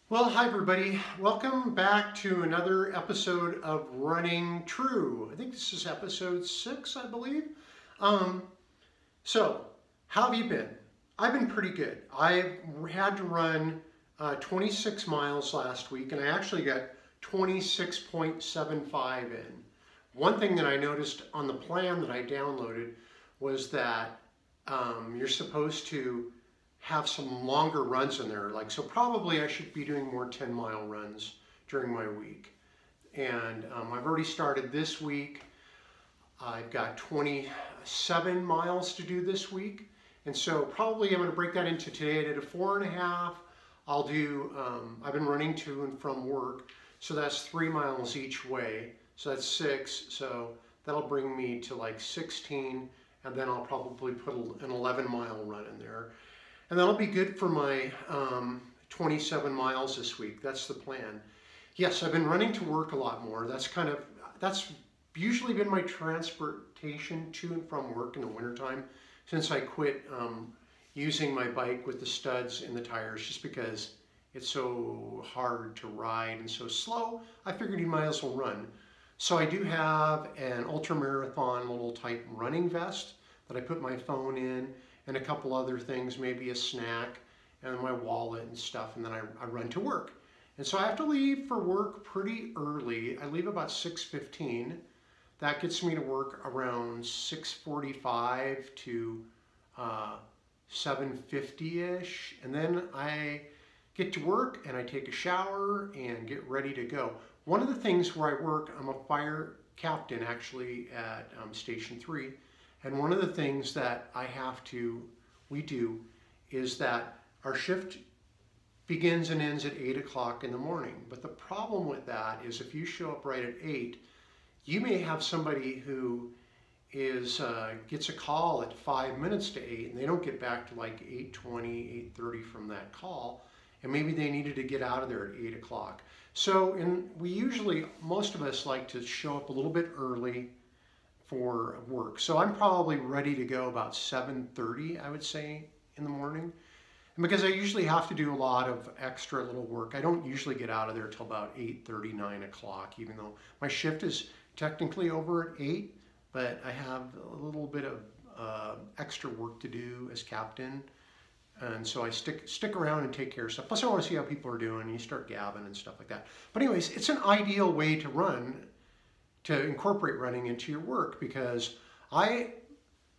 Well, hi everybody. Welcome back to another episode of Running True. I think this is episode 6, I believe. Um, so, how have you been? I've been pretty good. I had to run 26 miles last week, and I actually got 26.75 in. One thing that I noticed on the plan that I downloaded was that you're supposed to have some longer runs in there. So probably I should be doing more 10-mile runs during my week. And I've already started this week. I've got 27 miles to do this week. And so probably I'm going to break that into today. I did a 4.5. I'll do, I've been running to and from work. So that's 3 miles each way. So that's 6. So that'll bring me to like 16. And then I'll probably put an 11-mile run in there. And that'll be good for my 27 miles this week. That's the plan. Yes, I've been running to work a lot more. That's usually been my transportation to and from work in the wintertime since I quit using my bike with the studs in the tires, just because it's so hard to ride and so slow. I figured you might as well run. So I do have an ultra marathon little type running vest that I put my phone in, and a couple other things, maybe a snack, and my wallet and stuff, and then I run to work. And so I have to leave for work pretty early. I leave about 6:15. That gets me to work around 6:45 to 7:50-ish. And then I get to work and I take a shower and get ready to go. One of the things where I work, I'm a fire captain actually at Station 3. And one of the things that we do is that our shift begins and ends at 8 o'clock in the morning. But the problem with that is if you show up right at 8, you may have somebody who gets a call at 5 minutes to 8 and they don't get back to like 8:20, 8:30 from that call. And maybe they needed to get out of there at 8 o'clock. So most of us like to show up a little bit early for work. So I'm probably ready to go about 7:30, I would say, in the morning. And because I usually have to do a lot of extra little work, I don't usually get out of there till about 8:30, 9 o'clock, even though my shift is technically over at 8, but I have a little bit of extra work to do as captain. And so I stick around and take care of stuff. Plus I want to see how people are doing, and you start gabbing and stuff like that. But anyways, it's an ideal way to run, to incorporate running into your work, because I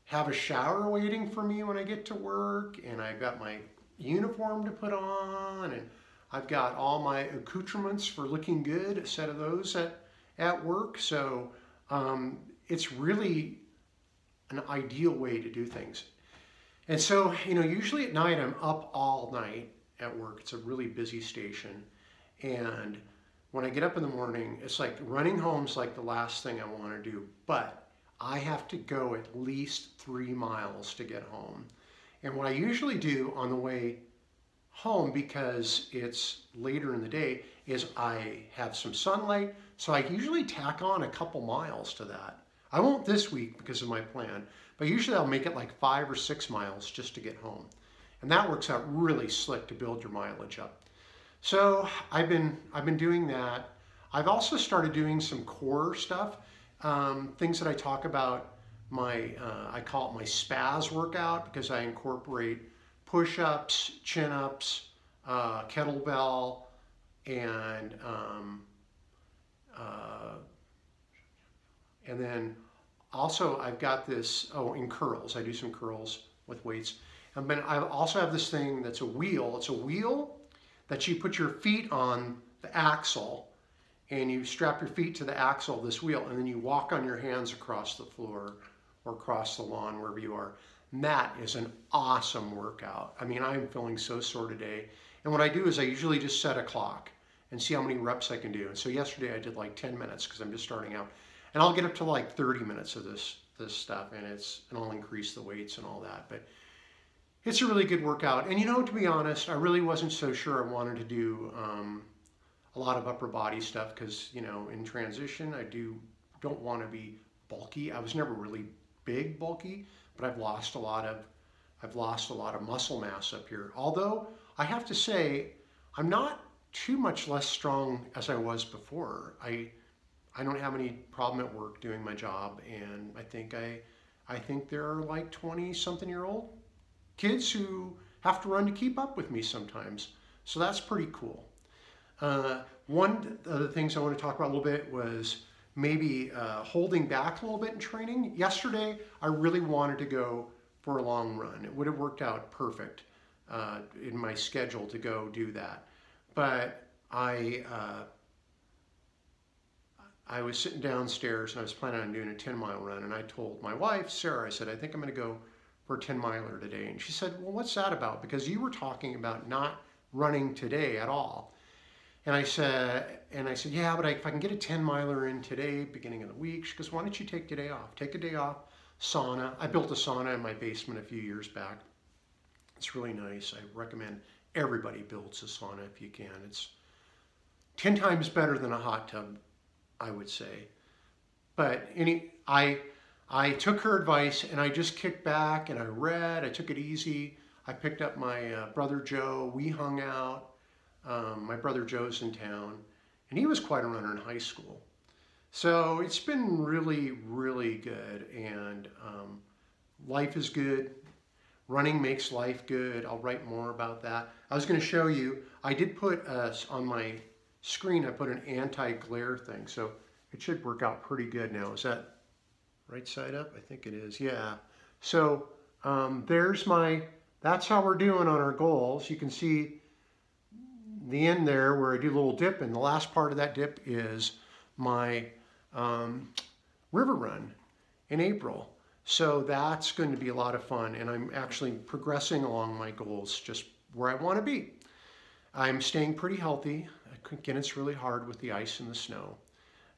have a shower waiting for me when I get to work, and I've got my uniform to put on, and I've got all my accoutrements for looking good, a set of those at work. So it's really an ideal way to do things. And so, usually at night I'm up all night at work. It's a really busy station. And when I get up in the morning, it's like running home's like the last thing I want to do. But I have to go at least 3 miles to get home. And what I usually do on the way home, because it's later in the day, is I have some sunlight. So I usually tack on a couple miles to that. I won't this week because of my plan, but usually I'll make it like 5 or 6 miles just to get home. And that works out really slick to build your mileage up. So I've been doing that. I've also started doing some core stuff, things that I talk about. I call it my SPAS workout, because I incorporate push-ups, chin-ups, kettlebell, and then also I've got this, in curls. I do some curls with weights. And then I also have this thing that's a wheel. It's a wheel that you put your feet on the axle, and you strap your feet to the axle of this wheel, and then you walk on your hands across the floor or across the lawn, wherever you are. And that is an awesome workout. I mean, I'm feeling so sore today. And what I do is I usually just set a clock and see how many reps I can do. And so yesterday I did like 10 minutes because I'm just starting out. And I'll get up to like 30 minutes of this stuff, and I'll increase the weights and all that. But it's a really good workout. And to be honest, I really wasn't so sure I wanted to do a lot of upper body stuff, because, in transition, I don't want to be bulky. I was never really big bulky, but I've lost a lot of muscle mass up here. Although I have to say, I'm not too much less strong as I was before. I don't have any problem at work doing my job, and I think there are like 20-something-year-old kids who have to run to keep up with me sometimes. So that's pretty cool. One of the things I want to talk about a little bit was maybe holding back a little bit in training. Yesterday, I really wanted to go for a long run. It would have worked out perfect in my schedule to go do that. But I was sitting downstairs and I was planning on doing a 10-mile run, and I told my wife, Sarah, I said, I think I'm going to go for a 10-miler today. And she said, well, what's that about? Because you were talking about not running today at all. And I said, yeah, but if I can get a 10-miler in today, beginning of the week. She goes, why don't you take today off? Take a day off. Sauna. I built a sauna in my basement a few years back. It's really nice. I recommend everybody builds a sauna if you can. It's 10 times better than a hot tub, I would say. But I took her advice and I just kicked back and I read. I took it easy. I picked up my brother Joe. We hung out. My brother Joe's in town, and he was quite a runner in high school. So it's been really, really good, and life is good. Running makes life good. I'll write more about that. I was going to show you, I did put on my screen, I put an anti-glare thing, so it should work out pretty good now. Is that right side up? I think it is, yeah. So that's how we're doing on our goals. You can see the end there where I do a little dip, and the last part of that dip is my river run in April. So that's going to be a lot of fun, and I'm actually progressing along my goals just where I want to be. I'm staying pretty healthy. Again, it's really hard with the ice and the snow.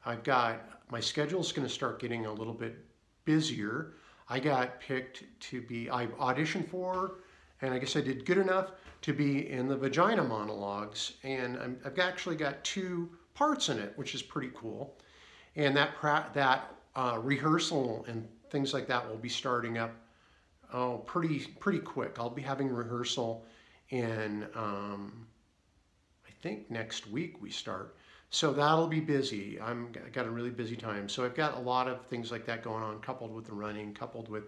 My schedule's going to start getting a little bit busier. I got picked I auditioned for, and I guess I did good enough to be in the Vagina Monologues, and I've actually got 2 parts in it, which is pretty cool. And that rehearsal and things like that will be starting up pretty quick. I'll be having rehearsal in I think next week we start, so that'll be busy. I got a really busy time, so I've got a lot of things like that going on, coupled with the running, coupled with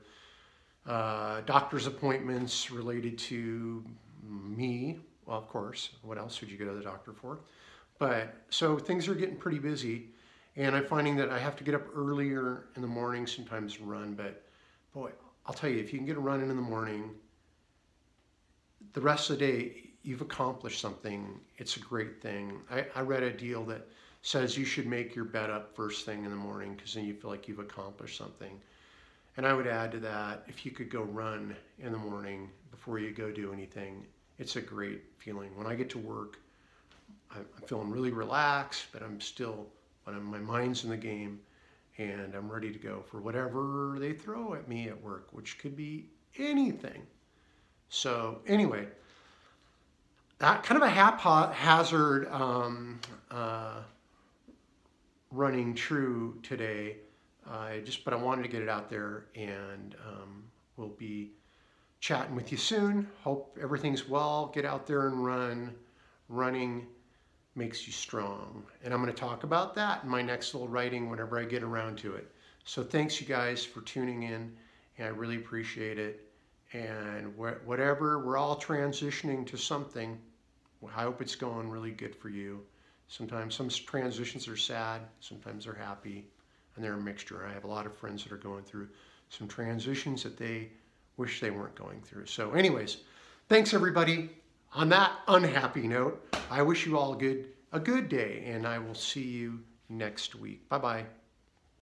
doctor's appointments related to me. Well, of course, what else would you go to the doctor for? But so things are getting pretty busy, and I'm finding that I have to get up earlier in the morning sometimes to run. But boy, I'll tell you, if you can get a run in the morning, the rest of the day you've accomplished something. It's a great thing. I read a deal that says you should make your bed up first thing in the morning, because then you feel like you've accomplished something. And I would add to that, if you could go run in the morning before you go do anything, it's a great feeling. When I get to work, I'm feeling really relaxed, but my mind's in the game, and I'm ready to go for whatever they throw at me at work, which could be anything. So anyway, that kind of a haphazard running true today. But I wanted to get it out there, and we'll be chatting with you soon. Hope everything's well. Get out there and run. Running makes you strong. And I'm going to talk about that in my next little writing whenever I get around to it. So thanks you guys for tuning in, and I really appreciate it. And whatever, we're all transitioning to something. I hope it's going really good for you. Sometimes some transitions are sad, sometimes they're happy, and they're a mixture. I have a lot of friends that are going through some transitions that they wish they weren't going through. So anyways, thanks everybody. On that unhappy note, I wish you all a good day, and I will see you next week. Bye-bye.